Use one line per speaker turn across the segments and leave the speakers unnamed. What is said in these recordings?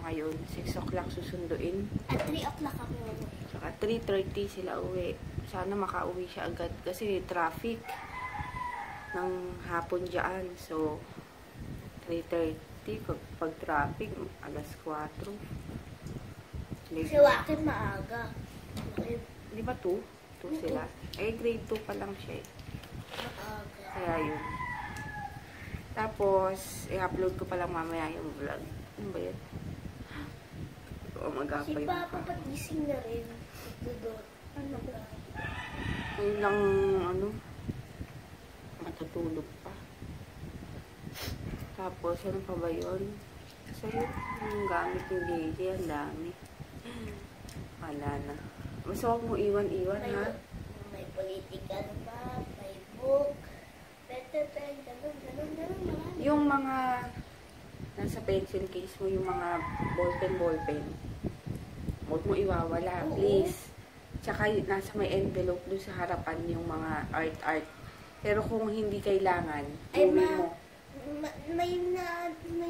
ngayon. 6 o'clock susunduin.
At 3 o'clock kami uwi.
Saka 3:30 sila uwi. Sana makauwi siya agad kasi traffic ng hapon dyan. So, 3:30 pag traffic, alas 4.
Si Joaquin maaga.
Di ba 2? 2 sila. Eh, grade 2 pa lang siya eh.
Maaga.
Kaya yun. Tapos, i-upload ko pa lang mamaya yung vlog. Ano ba yun? O, mag-upload.
Si Papa pagising na rin. Dudot. Ano ba?
Ngayon lang, matutulog pa. Tapos, ano pa ba yun? Kasi yung gamit yung JJ, ang dami. Wala na. Mas huwag mo iwan-iwan, ha?
May political map, may book, pen, ganun.
Yung mga nasa pencil case mo, yung mga ballpen. Huwag mo iwawala, please. Tsaka nasa may envelope doon sa harapan yung mga art. Pero kung hindi kailangan, gawin mo.
May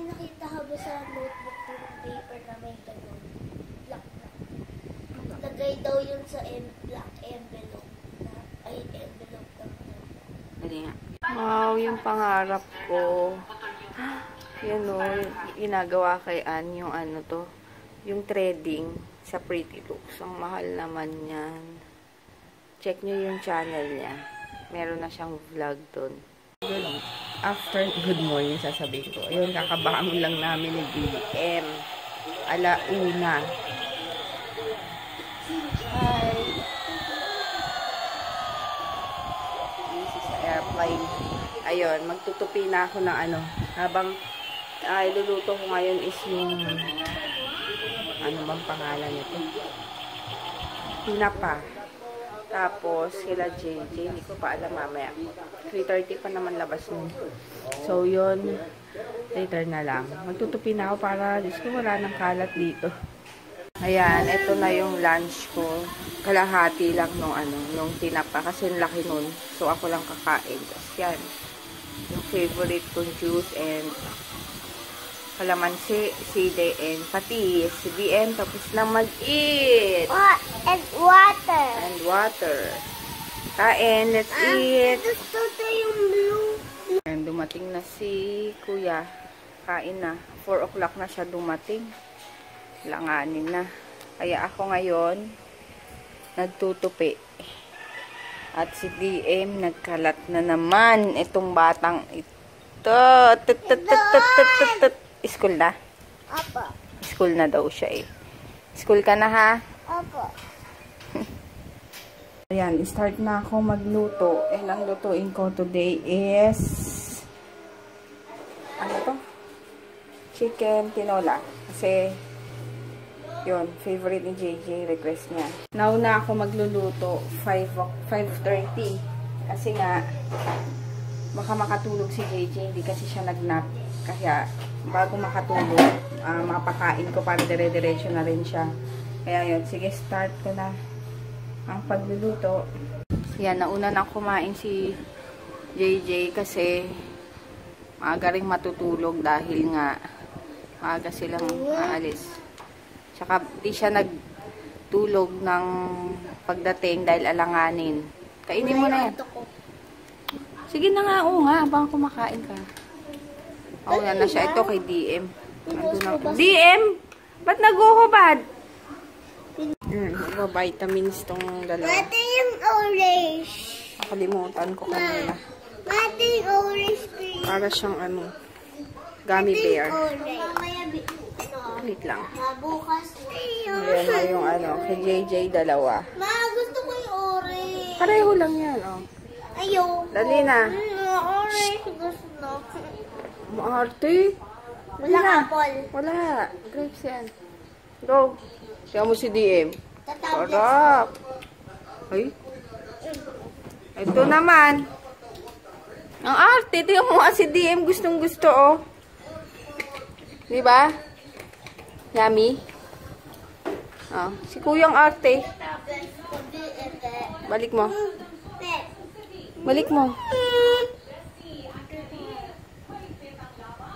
nakita ka ba sa notebook yung paper na may ganun? Black. Lagay daw yun sa black envelope. Envelope lang.
Dali nga. Wow, yung pangarap ko. Yan o, ginagawa kay Ann yung yung threading sa Pretty Looks. Ang mahal naman yan. Check nyo yung channel niya. Meron na siyang vlog doon. After good morning, sasabihin ko. Ayun, kakabangon lang namin ni BM. 1:00. Hi! Airplane. Ayun, magtutupi na ako ng habang iluluto ko ngayon is yung ano bang pangalan nito? Tinapa. Tapos sila JJ, hindi ko pa alam mamaya. 3:30 pa naman labas nun. So yun, later na lang. Magtutupi na ako para Diyos ko wala nang kalat dito. Ayan, ito na yung lunch ko. Kalahati lang nung tinapa kasi laki nun. So, ako lang kakain. Tapos yan, yung favorite kong juice and kalamansi, side, and patis. Si BM, tapos lang mag-eat.
And water.
And water. Kain, let's eat.
Gusto yung blue.
And dumating na si Kuya. Kain na. 4 o'clock na siya dumating. Langanin na. Kaya ako ngayon nagtutupi. At si DM nagkalat na naman itong batang ito. School na?
Opo.
School na daw siya eh. School ka na ha?
Opo.
Ayan, start na ako magluto. And ang lutuin ko today is ano to? Chicken tinola. Kasi yun, favorite ni JJ, request niya. Now na ako magluluto, 5:30. Kasi nga, baka makatulog si JJ, hindi kasi siya nag-nap. Kaya, bago makatulog, mapakain ko para dire-diretso na rin siya. Kaya yun, sige, start ko na ang pagluluto. Yan, nauna na kumain si JJ kasi maaga rin matutulog dahil nga maaga silang aalis. Tsaka di siya nagtulog ng pagdating dahil alanganin. Kainin mo na yan. Sige na nga, oo nga, habang kumakain ka. Oo, yan na siya. Ito kay DM. DM! Ba't nag-uhubad? Vitamins tong dalawa.
Mati yung orange.
Nakalimutan ko kanina.
Mati yung orange.
Para siyang gummy bear. Wait lang.
Bukas yun.
Ayan na yung kay JJ dalawa.
Ma, gusto ko yung orange.
Pareho lang yan,
Ayaw.
Dali na.
Orange gusto na.
Maarte.
Wala apple.
Wala. Grapes yan. Go. Kaya mo si DM.
Tatawag.
Sarap. Ay. Ito naman. Ang arte. Tingnan mo nga si DM. Gustong gusto, oh. Diba? Yummy. Oh, si Kuyang arte. Balik mo. Balik mo.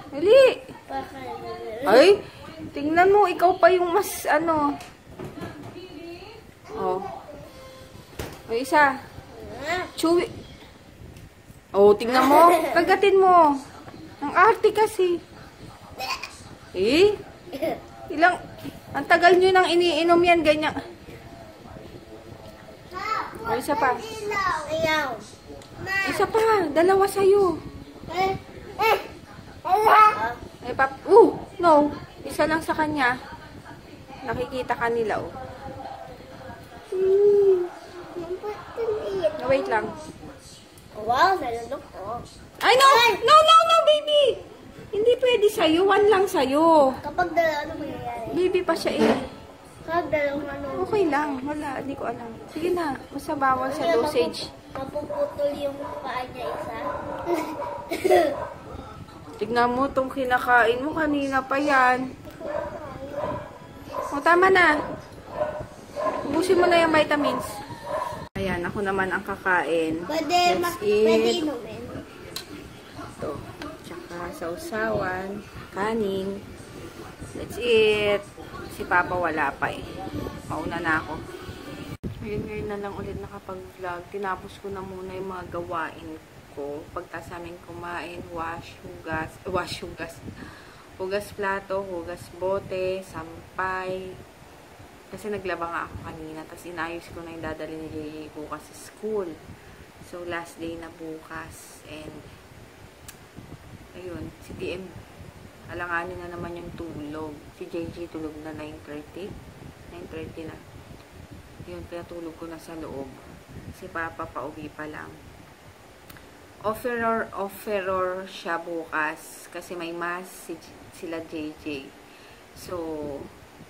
Dali. Ay, Tingnan mo, ikaw pa yung mas, ano. Oh. O, isa. Chewy. Oh, tingnan mo. Kagatin mo. Ang arte kasi. Eh? Ang tagal nyo nang iniinom yan, ganyan. O, isa pa. Isa pa. Dalawa sa'yo. Ay, no. Isa lang sa kanya. Nakikita ka nila, oh. Wait lang.
Wow, nalunok ko.
Ay, no! No, baby! Hindi pwede sa'yo. One lang sa'yo.
Kapag dalawa, ano mangyayari?
Baby pa siya eh.
Kapag dalawang ano?
Okay lang. Wala, hindi ko alam. Sige na. Basta bawal sa dosage.
Mapuputol yung paa niya isa.
Tignan mo itong kinakain mo. Kanina pa yan. O, tama na. Ubusin mo na yung vitamins. Ayan, ako naman ang kakain.
Pwede inumin.
Ito. Tsaka sausawan, kanin. Let's eat. Si Papa wala pa eh. Mauna na ako. Ngayon na lang ulit nakapag-vlog. Tinapos ko na muna yung mga gawain ko. Pagtas namin kumain, hugas plato, hugas bote, sampay. Kasi naglaba nga ako kanina. Tapos inayos ko na yung dadali ni JJ bukas sa school. So, last day na bukas. And, ayun, si TM, alanganin na naman yung tulog. Si JJ tulog na 9:30. 9:30 na. Yun, kaya tulog ko na sa loob. Si Papa pauwi pa lang. Offeror siya bukas. Kasi may mass sila JJ. So,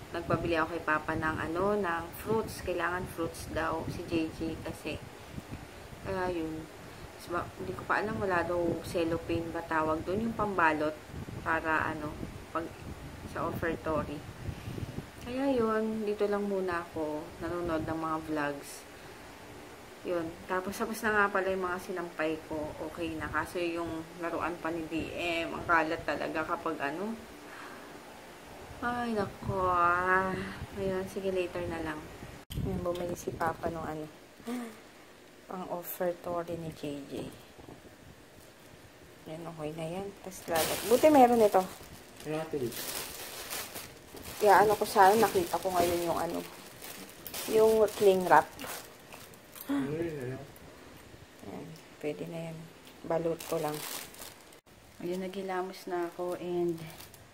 nagpabili ako kay Papa ng ng fruits. Kailangan fruits daw si JJ kasi. Kaya yun. Hindi ko pa alam, wala daw cellophane ba tawag doon, yung pambalot para pag sa offertory. Kaya yun, dito lang muna ako nanonood ng mga vlogs. Yun. Tapos na nga pala yung mga sinampay ko. Okay na. Kaso yung laruan pa ni DM, ang kalat talaga kapag Ay, nako. Ayun, sige, later na lang. Ayun, bumili si Papa nung pang offertory ni JJ. Yan, okay na yan. Tapos lalat. Buti meron ito. Kaya ko sana, nakita ko ngayon yung yung cling wrap. Ayan, pwede na yan. Balot ko lang. Ayun, nagilamos na ako and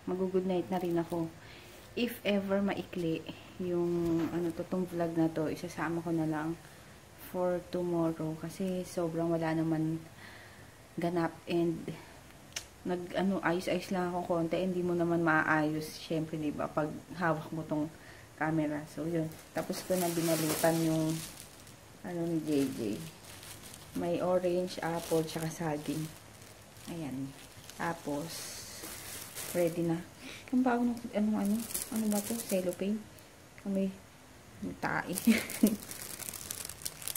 mag-good night na rin ako. If ever maikli yung tong vlog na to, isasama ko na lang for tomorrow kasi sobrang wala naman ganap and ayos-ayos lang ako konti, hindi mo naman maayos syempre, di ba, pag hawak mo tong camera. So yun, tapos ko na binalitan yung ni JJ. May orange, apple, tsaka saging. Ayan. Tapos ready na. Ang bago ng ano ba to? Cellophane. May tae.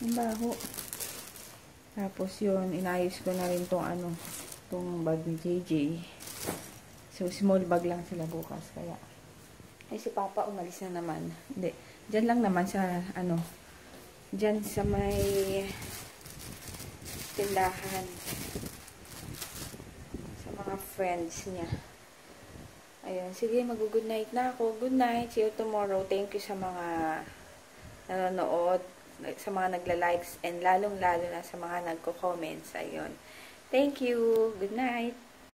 Ang bago. Tapos yun, inayos ko na rin tong bag ni JJ. So, small bag lang sila bukas. Kaya, ay si Papa umalis na naman. Hindi. Diyan lang naman sa, diyan sa may tindahan. Sa mga friends niya. Ayun. Sige, mag-good night na ako. Good night. See you tomorrow. Thank you sa mga nanonood, sa mga nagla-likes, and lalong-lalo na sa mga nagko-comments. Ayun. Thank you. Good night.